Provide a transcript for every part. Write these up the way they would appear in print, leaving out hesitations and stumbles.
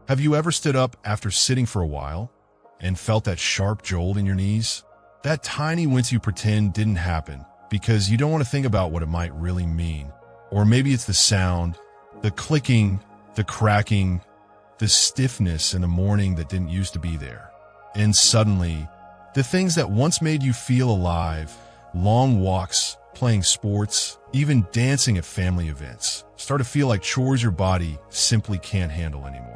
Have you ever stood up after sitting for a while and felt that sharp jolt in your knees? That tiny wince you pretend didn't happen because you don't want to think about what it might really mean. Or maybe it's the sound, the clicking, the cracking, the stiffness in the morning that didn't used to be there. And suddenly, the things that once made you feel alive, long walks, playing sports, even dancing at family events, start to feel like chores your body simply can't handle anymore.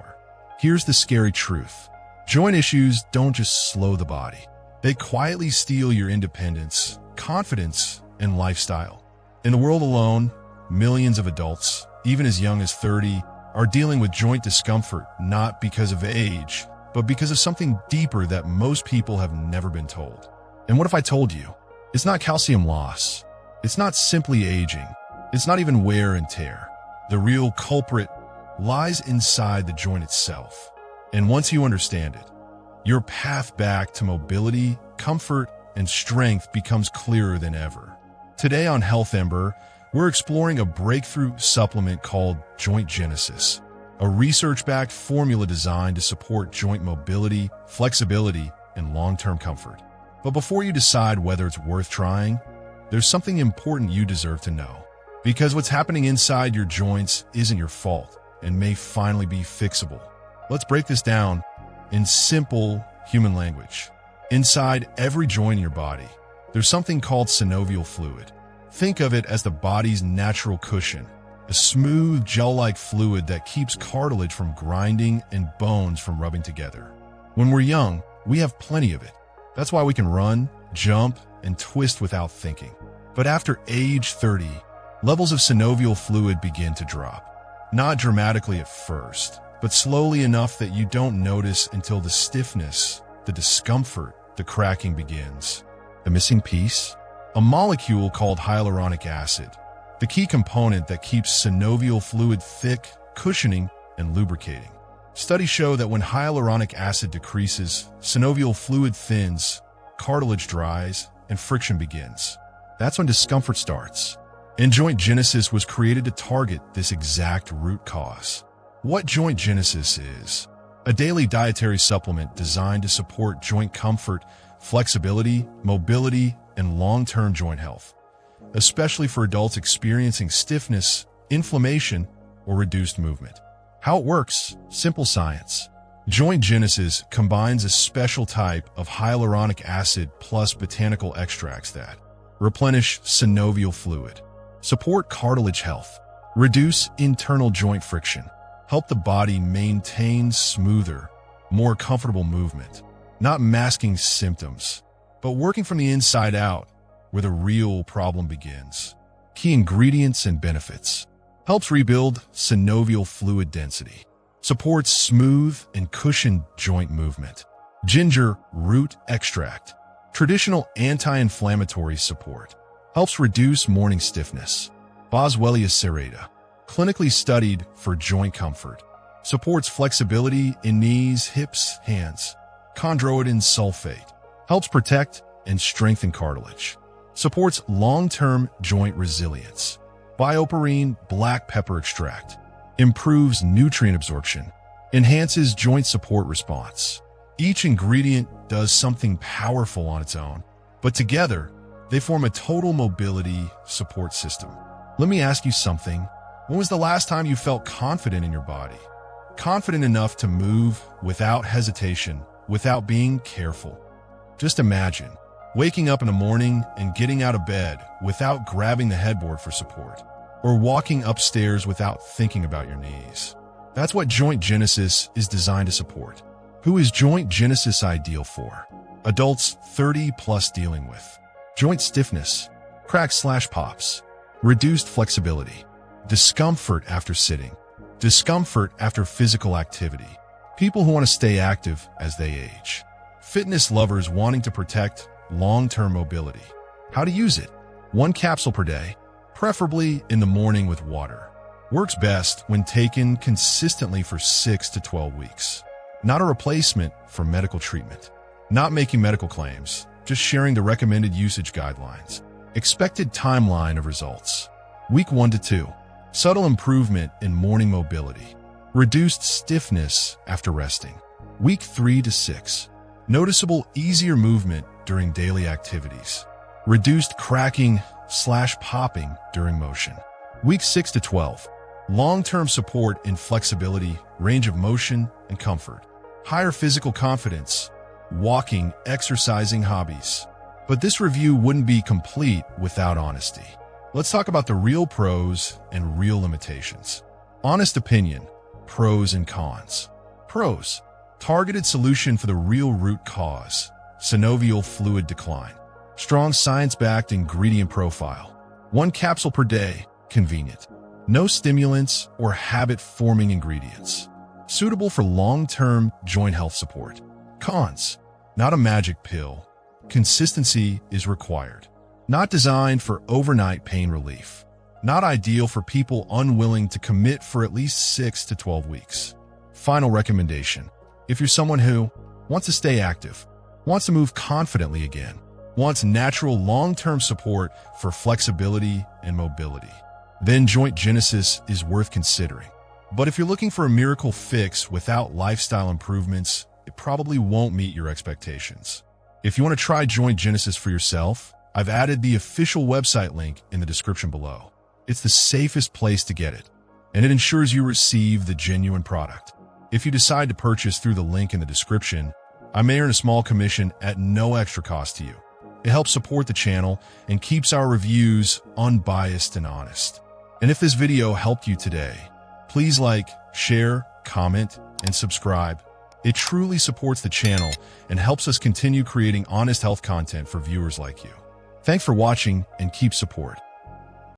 Here's the scary truth. Joint issues don't just slow the body. They quietly steal your independence, confidence, and lifestyle. In the world alone, millions of adults, even as young as 30, are dealing with joint discomfort not because of age, but because of something deeper that most people have never been told. And what if I told you? It's not calcium loss. It's not simply aging. It's not even wear and tear. The real culprit lies inside the joint itself. And once you understand it, your path back to mobility, comfort, and strength becomes clearer than ever. Today on Health Ember, we're exploring a breakthrough supplement called Joint Genesis, a research-backed formula designed to support joint mobility, flexibility, and long-term comfort. But before you decide whether it's worth trying, there's something important you deserve to know. Because what's happening inside your joints isn't your fault and may finally be fixable. Let's break this down in simple human language. Inside every joint in your body, there's something called synovial fluid. Think of it as the body's natural cushion, a smooth gel-like fluid that keeps cartilage from grinding and bones from rubbing together. When we're young, we have plenty of it. That's why we can run, jump, and twist without thinking. But after age 30, levels of synovial fluid begin to drop. Not dramatically at first, but slowly enough that you don't notice until the stiffness, the discomfort, the cracking begins. The missing piece? A molecule called hyaluronic acid, the key component that keeps synovial fluid thick, cushioning, and lubricating. Studies show that when hyaluronic acid decreases, synovial fluid thins, cartilage dries, and friction begins. That's when discomfort starts. And Joint Genesis was created to target this exact root cause. What Joint Genesis is? A daily dietary supplement designed to support joint comfort, flexibility, mobility, and long-term joint health, especially for adults experiencing stiffness, inflammation, or reduced movement. How it works? Simple science. Joint Genesis combines a special type of hyaluronic acid plus botanical extracts that replenish synovial fluid, support cartilage health, reduce internal joint friction, help the body maintain smoother, more comfortable movement, not masking symptoms, but working from the inside out, where the real problem begins. Key ingredients and benefits. Helps rebuild synovial fluid density. Supports smooth and cushioned joint movement. Ginger root extract. Traditional anti-inflammatory support. Helps reduce morning stiffness. Boswellia serrata. Clinically studied for joint comfort. Supports flexibility in knees, hips, hands. Chondroitin sulfate. Helps protect and strengthen cartilage. Supports long-term joint resilience. Bioperine black pepper extract. Improves nutrient absorption. Enhances joint support response. Each ingredient does something powerful on its own, but together, they form a total mobility support system. Let me ask you something. When was the last time you felt confident in your body? Confident enough to move without hesitation, without being careful. Just imagine waking up in the morning and getting out of bed without grabbing the headboard for support, or walking upstairs without thinking about your knees. That's what Joint Genesis is designed to support. Who is Joint Genesis ideal for? Adults 30 plus dealing with joint stiffness, cracks/pops, reduced flexibility, discomfort after sitting, discomfort after physical activity, people who want to stay active as they age, fitness lovers wanting to protect long-term mobility. How to use it? 1 capsule per day, preferably in the morning with water. Works best when taken consistently for 6 to 12 weeks. Not a replacement for medical treatment. Not making medical claims, just sharing the recommended usage guidelines. Expected timeline of results. Week 1 to 2. Subtle improvement in morning mobility. Reduced stiffness after resting. Week 3 to 6. Noticeable easier movement during daily activities. Reduced cracking/popping during motion. Week 6 to 12. Long-term support in flexibility, range of motion, and comfort. Higher physical confidence. Walking, exercising, hobbies. But this review wouldn't be complete without honesty. Let's talk about the real pros and real limitations. Honest opinion, pros and cons. Pros: targeted solution for the real root cause, synovial fluid decline. Strong science-backed ingredient profile. 1 capsule per day, convenient. No stimulants or habit-forming ingredients. Suitable for long-term joint health support. Cons: not a magic pill. Consistency is required. Not designed for overnight pain relief. Not ideal for people unwilling to commit for at least 6 to 12 weeks. Final recommendation: if you're someone who wants to stay active, wants to move confidently again, wants natural long-term support for flexibility and mobility, then Joint Genesis is worth considering. But if you're looking for a miracle fix without lifestyle improvements, it probably won't meet your expectations. If you want to try Joint Genesis for yourself, I've added the official website link in the description below. It's the safest place to get it, and it ensures you receive the genuine product. If you decide to purchase through the link in the description, I may earn a small commission at no extra cost to you. It helps support the channel and keeps our reviews unbiased and honest. And if this video helped you today, please like, share, comment, and subscribe. It truly supports the channel and helps us continue creating honest health content for viewers like you. Thanks for watching and keep support.